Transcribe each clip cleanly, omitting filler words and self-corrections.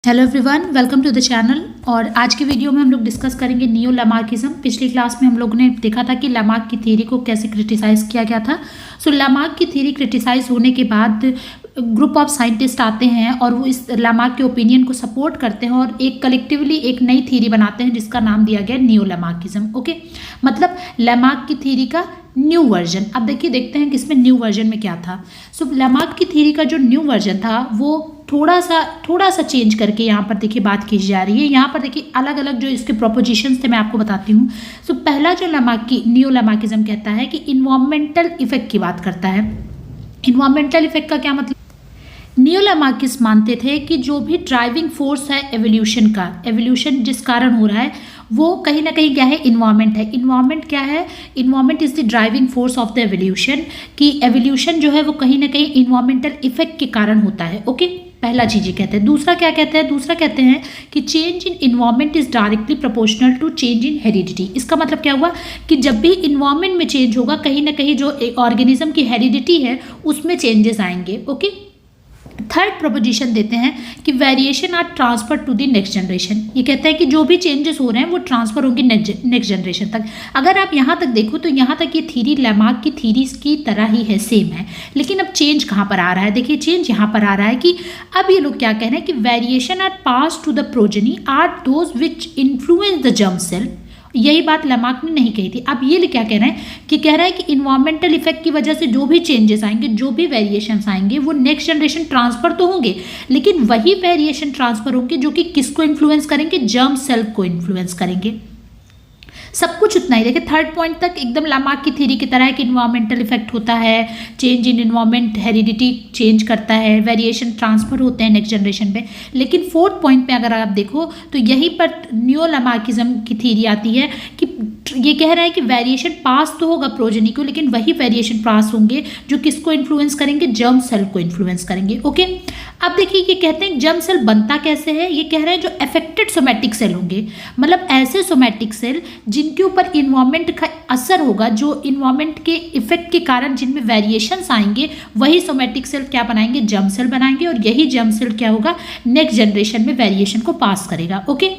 Hello everyone, welcome to the channel. और आज की वीडियो में हम लोग डिस्कस करेंगे नियो लामार्किज्म। पिछली क्लास में हम लोगों ने देखा था कि लामार्क की थ्योरी को कैसे क्रिटिसाइज़ किया गया था। लामार्क की थ्योरी क्रिटिसाइज होने के बाद ग्रुप ऑफ साइंटिस्ट आते हैं और वो इस लामार्क के ओपिनियन को सपोर्ट करते हैं और एक कलेक्टिवली एक नई थ्योरी बनाते हैं जिसका नाम दिया गया नियो लामार्किज्म। ओके, मतलब लामार्क की थ्योरी का न्यू वर्जन। अब देखते हैं कि इसमें न्यू वर्जन में क्या था। लामार्क की थ्योरी का जो न्यू वर्जन था वो थोड़ा सा चेंज करके यहाँ पर देखिए बात की जा रही है। यहाँ पर देखिए अलग अलग जो इसके प्रोपोजिशंस थे मैं आपको बताती हूँ। पहला जो नियो लामार्किज्म कहता है कि इन्वायरमेंटल इफेक्ट की बात करता है। इन्वायरमेंटल इफेक्ट का क्या मतलब? नियो लामार्किस्ट मानते थे कि जो भी ड्राइविंग फोर्स है एवोल्यूशन का, एवोल्यूशन जिस कारण हो रहा है वो कहीं ना कहीं क्या है? इन्वायरमेंट है। इन्वायरमेंट क्या है? Environment is the driving force of the evolution. कि एवोल्यूशन जो है वो कहीं ना कहीं इन्वायरमेंटल इफेक्ट के कारण होता है। ओके, पहला चीज ये कहते हैं। दूसरा क्या कहते हैं? दूसरा कहते हैं कि change in environment is directly proportional to change in heredity. इसका मतलब क्या हुआ कि जब भी इन्वायरमेंट में चेंज होगा कहीं ना कहीं जो ऑर्गेनिज्म की हेरिडिटी है उसमें चेंजेस आएंगे। ओके, थर्ड प्रोपोजिशन देते हैं कि variation are transfer to the next generation. ये कहता है कि जो भी चेंजेस हो रहे हैं वो ट्रांसफर होंगे नेक्स्ट जनरेशन तक। अगर आप यहाँ तक देखो तो यहाँ तक ये थ्योरी लामार्क की थ्योरीज की तरह ही है, सेम है। लेकिन अब चेंज कहाँ पर आ रहा है? देखिए चेंज यहाँ पर आ रहा है कि अब ये लोग क्या कह रहे हैं कि variation are pass to the progeny are those which influence the germ cell. यही बात लामार्क ने नहीं कही थी। अब ये क्या कह रहे हैं कि कह रहा है कि इन्वायरमेंटल इफेक्ट की वजह से जो भी चेंजेस आएंगे, जो भी वेरिएशंस आएंगे वो नेक्स्ट जनरेशन ट्रांसफर तो होंगे, लेकिन वही वेरिएशन ट्रांसफर होंगे जो कि किसको इन्फ्लुएंस करेंगे? जर्म सेल को इन्फ्लुएंस करेंगे। सब कुछ उतना ही। देखिए थर्ड पॉइंट तक एकदम लामार्क की थ्योरी की तरह है कि इन्वायरमेंटल इफेक्ट होता है, change in environment heredity change करता है, वेरिएशन ट्रांसफर होते हैं नेक्स्ट जनरेशन पे। लेकिन फोर्थ पॉइंट पे अगर आप देखो तो यहीं पर नियो लामार्किज्म की थ्योरी आती है कि ये कह रहा है कि वेरिएशन पास तो होगा प्रोजेनी को, लेकिन वही वेरिएशन पास होंगे जो किसको इन्फ्लुएंस करेंगे? जर्म सेल को इन्फ्लुएंस करेंगे। ओके, अब देखिए ये कहते हैं जर्म सेल बनता कैसे है। ये कह रहे हैं जो अफेक्टेड सोमैटिक सेल होंगे, मतलब ऐसे सोमैटिक सेल जिनके ऊपर इन्वायरमेंट का असर होगा, जो इन्वायरमेंट के इफेक्ट के कारण जिनमें वेरिएशंस आएंगे, वही सोमैटिक सेल क्या बनाएंगे? जर्म सेल बनाएंगे। और यही जर्म सेल क्या होगा? नेक्स्ट जनरेशन में वेरिएशन को पास करेगा। ओके,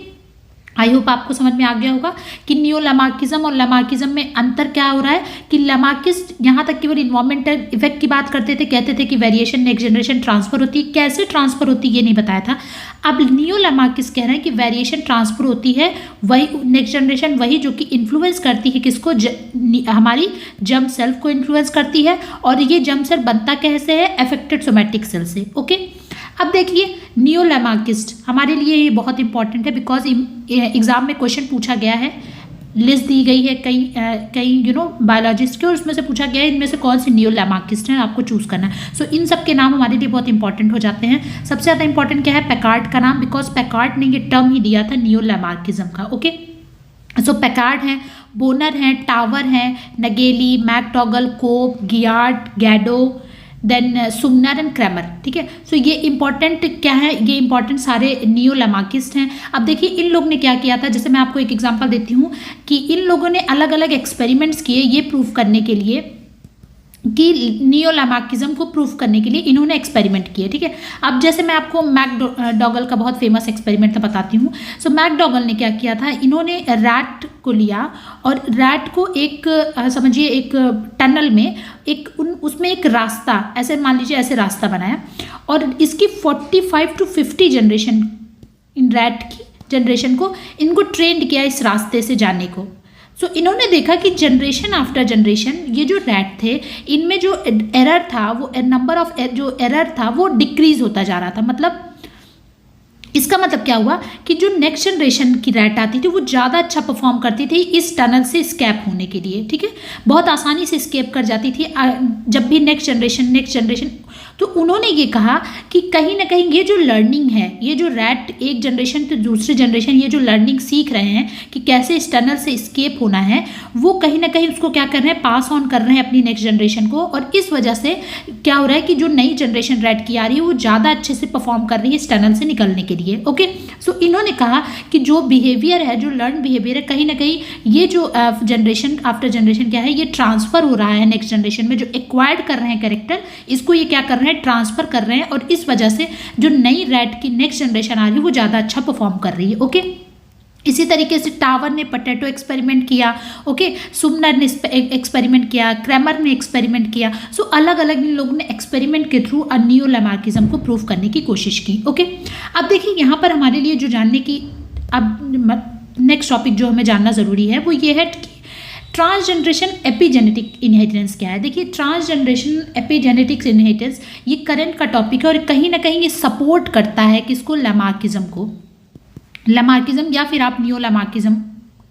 आई होप आपको समझ में आ गया होगा कि नियो लामार्किज्म और लामार्किज्म में अंतर क्या हो रहा है। कि लामार्किस्ट यहाँ तक केवल इन्वायरमेंटल इफेक्ट की बात करते थे, कहते थे कि वेरिएशन नेक्स्ट जनरेशन ट्रांसफर होती है। कैसे ट्रांसफर होती है ये नहीं बताया था। अब नियो लामार्किस्ट कह रहे हैं कि वेरिएशन ट्रांसफर होती है वही नेक्स्ट जनरेशन, वही जो कि इन्फ्लुएंस करती है किसको? हमारी जर्म सेल को इन्फ्लुएंस करती है। और ये जर्म सेल बनता कैसे है? अफेक्टेड सोमैटिक सेल से। ओके, अब देखिए नियो लामार्किस्ट हमारे लिए ये बहुत इंपॉर्टेंट है बिकॉज एग्जाम में क्वेश्चन पूछा गया है। लिस्ट दी गई है कई बायोलॉजिस्ट के, और उसमें से पूछा गया है इनमें से कौन से नियो लामार्किस्ट हैं, आपको चूज करना है। इन सब के नाम हमारे लिए बहुत इंपॉर्टेंट हो जाते हैं। सबसे ज़्यादा इंपॉर्टेंट क्या है? पैकार्ड का नाम, बिकॉज पैकार्ड ने ये टर्म ही दिया था नियो लामार्किज्म का। ओके, पैकार्ड हैं, बोनर हैं, टावर हैं, Nageli, McDougall, Cope, Giard, Gadow, then Sumner and Kammerer. ठीक है, ये इंपॉर्टेंट क्या है? ये इंपॉर्टेंट सारे नियो लामार्किस्ट हैं। अब देखिए इन लोग ने क्या किया था, जैसे मैं आपको एक एग्जांपल देती हूँ कि इन लोगों ने अलग अलग एक्सपेरिमेंट्स किए ये प्रूव करने के लिए कि नियो लामार्किज्म को प्रूफ करने के लिए इन्होंने एक्सपेरिमेंट किए। ठीक है, अब जैसे मैं आपको मैकडॉगल का बहुत फेमस एक्सपेरिमेंट बताती हूँ। मैकडॉगल ने क्या किया था, इन्होंने रैट को लिया और रैट को एक समझिए एक टनल में उसमें एक रास्ता, ऐसे मान लीजिए ऐसे रास्ता बनाया और इसकी 45 to 50 जनरेशन, इन रैट की जनरेशन को इनको ट्रेंड किया इस रास्ते से जाने को। इन्होंने देखा कि जनरेशन आफ्टर जनरेशन ये जो रैट थे इनमें जो एरर था, वो नंबर ऑफ जो एरर था वो डिक्रीज होता जा रहा था। मतलब इसका मतलब क्या हुआ कि जो नेक्स्ट जनरेशन की रैट आती थी वो ज़्यादा अच्छा परफॉर्म करती थी इस टनल से स्केप होने के लिए। ठीक है, बहुत आसानी से स्केप कर जाती थी जब भी नेक्स्ट जनरेशन। तो उन्होंने ये कहा कि कहीं ना कहीं ये जो लर्निंग है, ये जो रैट एक जनरेशन से दूसरी जनरेशन ये जो लर्निंग सीख रहे हैं कि कैसे इस टनल से स्केप होना है, वो कहीं ना कहीं उसको क्या कर रहे हैं? पास ऑन कर रहे हैं अपनी नेक्स्ट जनरेशन को। और इस वजह से क्या हो रहा है कि जो नई जनरेशन रैट की आ रही है वो ज़्यादा अच्छे से परफॉर्म कर रही है इस टनल से निकलने के लिए। ओके, इन्होंने कहा कि जो बिहेवियर है, जो लर्न बिहेवियर है, कहीं ना कहीं ये जो जनरेशन आफ्टर जनरेशन क्या है, ये ट्रांसफर हो रहा है नेक्स्ट जनरेशन में। जो एक्वायर्ड कर रहे हैं कैरेक्टर, इसको ये क्या कर रहे हैं? रहे हैं, ट्रांसफर कर रहे हैं, और इस वजह से जो नई रैट की नेक्स्ट जनरेशन आ रही है वो ज़्यादा अच्छा परफॉर्म कर रही है। ओके, इसी तरीके से टावर ने पोटैटो एक्सपेरिमेंट किया, ओके, सुमनर ने एक्सपेरिमेंट किया, क्रैमर ने एक्सपेरिमेंट किया। सो अलग अलग इन लोगों ने एक्सपेरिमेंट के थ्रू नियोलैमार्किज्म को प्रूव करने की कोशिश की। ओके, अब देखिए यहाँ पर हमारे लिए जो जानने की अब नेक्स्ट टॉपिक जो हमें जानना ज़रूरी है वो ये है कि ट्रांसजनरेशन एपिजेनेटिक इनहेरिटेंस क्या है। देखिए, ट्रांसजनरेशन एपिजेनेटिक्स इनहेरिटेंस ये करंट का टॉपिक है और कहीं ना कहीं ये सपोर्ट करता है किसको, लैमार्किज्म को। लैमार्किज्म या फिर आप नियोलैमार्किज्म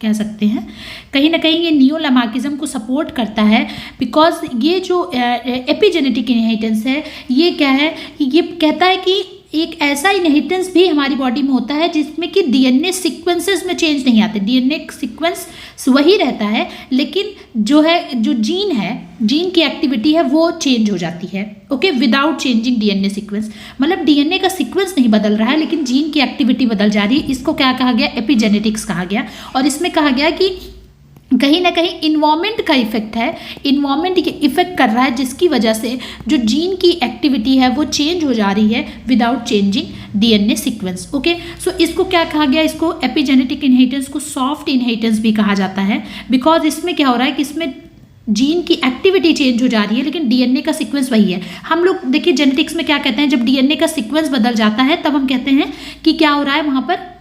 कह सकते हैं, कहीं ना कहीं ये नियोलैमार्किज्म को सपोर्ट करता है, बिकॉज ये जो एपिजेनेटिक इनहेरिटेंस है ये क्या है, ये कहता है कि एक ऐसा इनहेरिटेंस भी हमारी बॉडी में होता है जिसमें कि डीएनए सीक्वेंसेस में चेंज नहीं आते, डीएनए सीक्वेंस वही रहता है, लेकिन जो जीन है, जीन की एक्टिविटी है वो चेंज हो जाती है। Okay, without changing DNA sequence, मतलब डीएनए का सीक्वेंस नहीं बदल रहा है लेकिन जीन की एक्टिविटी बदल जा रही है। इसको क्या कहा गया, एपिजेनेटिक्स कहा गया। और इसमें कहा गया कि कहीं ना कहीं इन्वायरमेंट का इफेक्ट है, इन्वायरमेंट ये इफेक्ट कर रहा है जिसकी वजह से जो जीन की एक्टिविटी है वो चेंज हो जा रही है without changing DNA sequence. Okay, so इसको क्या कहा गया, इसको एपिजेनेटिक इनहेरिटेंस को सॉफ्ट इनहेरिटेंस भी कहा जाता है, बिकॉज इसमें क्या हो रहा है कि इसमें जीन की एक्टिविटी चेंज हो जा रही है लेकिन डीएनए का सीक्वेंस वही है। हम लोग देखिए जेनेटिक्स में क्या कहते हैं, जब डीएनए का सीक्वेंस बदल जाता है तब हम कहते हैं कि क्या हो रहा है, वहाँ पर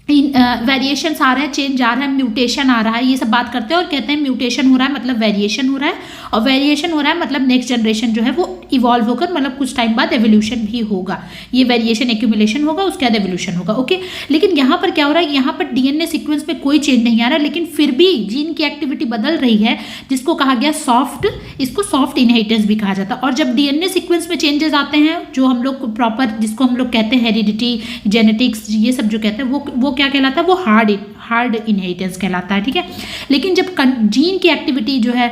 वेरिएशंस आ रहा है, चेंज आ रहा है, म्यूटेशन आ रहा है, ये सब बात करते हैं और कहते हैं म्यूटेशन हो रहा है मतलब वेरिएशन हो रहा है, और वेरिएशन हो रहा है मतलब नेक्स्ट जनरेशन जो है वो इवॉल्व होकर मतलब कुछ टाइम बाद एवोल्यूशन भी होगा। ये वेरिएशन एक्यूमुलेशन होगा, उसके बाद एवोल्यूशन होगा। ओके, लेकिन यहाँ पर क्या हो रहा है, यहाँ पर डीएनए सीक्वेंस में कोई चेंज नहीं आ रहा, लेकिन फिर भी जीन की एक्टिविटी बदल रही है, जिसको कहा गया सॉफ्ट, इसको सॉफ्ट इनहेरिटेंस भी कहा जाता है। और जब डीएनए सीक्वेंस में चेंजेस आते हैं, जो हम लोग प्रॉपर, जिसको हम लोग कहते हैं हेरिडिटी, जेनेटिक्स, ये सब जो कहते हैं वो क्या कहलाता है, वो हार्ड इनहेरिटेंस कहलाता है। ठीक है, लेकिन जब जीन की एक्टिविटी जो है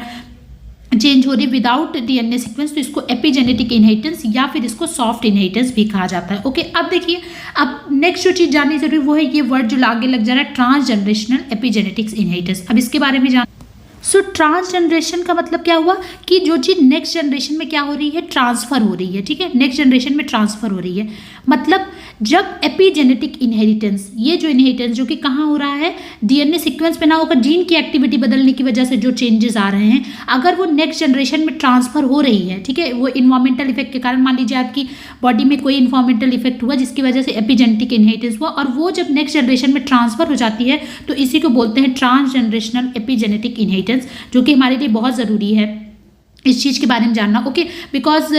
चेंज हो रही विदाउट डीएनए सीक्वेंस, तो इसको एपिजेनेटिक इनहेरिटेंस या फिर इसको सॉफ्ट इनहेरिटेंस भी कहा जाता है। ओके, अब देखिए, अब नेक्स्ट जो चीज़ जाननी जरूरी वो है ये वर्ड जो आगे लग जा रहा है, ट्रांसजनरेशनल एपिजेनेटिक्स इनहेरिटेंस। अब इसके बारे में जान ट्रांसजनरेशन का मतलब क्या हुआ कि जो चीज़ नेक्स्ट जनरेशन में क्या हो रही है, ट्रांसफर हो रही है। ठीक है, नेक्स्ट जनरेशन में ट्रांसफर हो रही है, मतलब जब एपिजेनेटिक इनहेरिटेंस, ये जो इनहेरिटेंस जो कि कहाँ हो रहा है, डीएनए सीक्वेंस पे ना होकर जीन की एक्टिविटी बदलने की वजह से जो चेंजेस आ रहे हैं, अगर वो नेक्स्ट जनरेशन में ट्रांसफर हो रही है, ठीक है, वो इन्वायरमेंटल इफेक्ट के कारण, मान लीजिए आपकी बॉडी में कोई इन्वायरमेंटल इफेक्ट हुआ जिसकी वजह से एपिजेनेटिक इनहेरिटेंस हुआ, और वो जब नेक्स्ट जनरेशन में ट्रांसफर हो जाती है, तो इसी को बोलते हैं ट्रांसजनरेशनल एपिजेनेटिक इनहेरिटेंस, जो कि हमारे लिए बहुत ज़रूरी है इस चीज़ के बारे में जानना। ओके, बिकॉज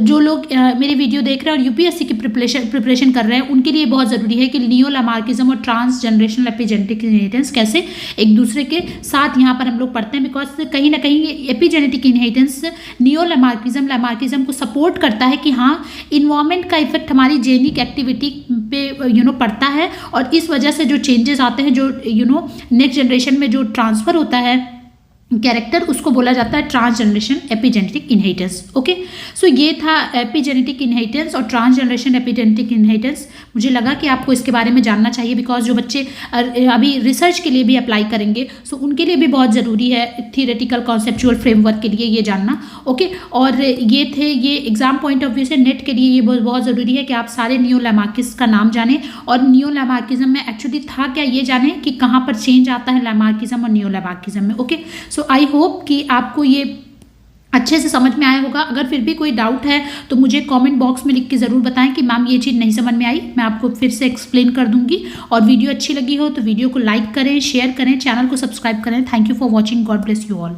जो लोग मेरे वीडियो देख रहे हैं और यूपीएससी की प्रिपरेशन कर रहे हैं, उनके लिए बहुत ज़रूरी है कि नियोलैमार्किज्म और ट्रांसजनरेशनल एपिजेनेटिक इनहेरिटेंस कैसे एक दूसरे के साथ यहाँ पर हम लोग पढ़ते हैं, बिकॉज कहीं ना कहीं एपिजेनेटिक इनहेरिटेंस लैमार्किज्म को सपोर्ट करता है कि हाँ, इन्वायरमेंट का इफेक्ट हमारी जेनिक एक्टिविटी पे पड़ता है, और इस वजह से जो चेंजेस आते हैं, जो नेक्स्ट जनरेशन में जो ट्रांसफ़र होता है कैरेक्टर, उसको बोला जाता है ट्रांसजनरेशन एपिजेनेटिक इनहेरिटेंस। ओके, सो ये था एपिजेनेटिक इनहेरिटेंस और ट्रांसजनरेशन एपिजेनेटिक इनहेरिटेंस। मुझे लगा कि आपको इसके बारे में जानना चाहिए, बिकॉज जो बच्चे अभी रिसर्च के लिए भी अप्लाई करेंगे, सो उनके लिए भी बहुत ज़रूरी है थियोरेटिकल कॉन्सेप्चुअल फ्रेमवर्क के लिए ये जानना। ओके, और ये एग्जाम पॉइंट ऑफ व्यू से नेट के लिए ये बहुत ज़रूरी है कि आप सारे नियोलैमार्किस का नाम जानें, और नियोलैमार्किज्म में एक्चुअली था क्या ये जानें कि कहाँ पर चेंज आता है लैमार्किज्म और नियोलैमार्किज्म में। ओके, सो आई होप कि आपको ये अच्छे से समझ में आया होगा। अगर फिर भी कोई डाउट है तो मुझे कमेंट बॉक्स में लिख के ज़रूर बताएं कि मैम ये चीज़ नहीं समझ में आई, मैं आपको फिर से एक्सप्लेन कर दूंगी। और वीडियो अच्छी लगी हो तो वीडियो को लाइक करें, शेयर करें, चैनल को सब्सक्राइब करें। Thank you for watching, God bless you all.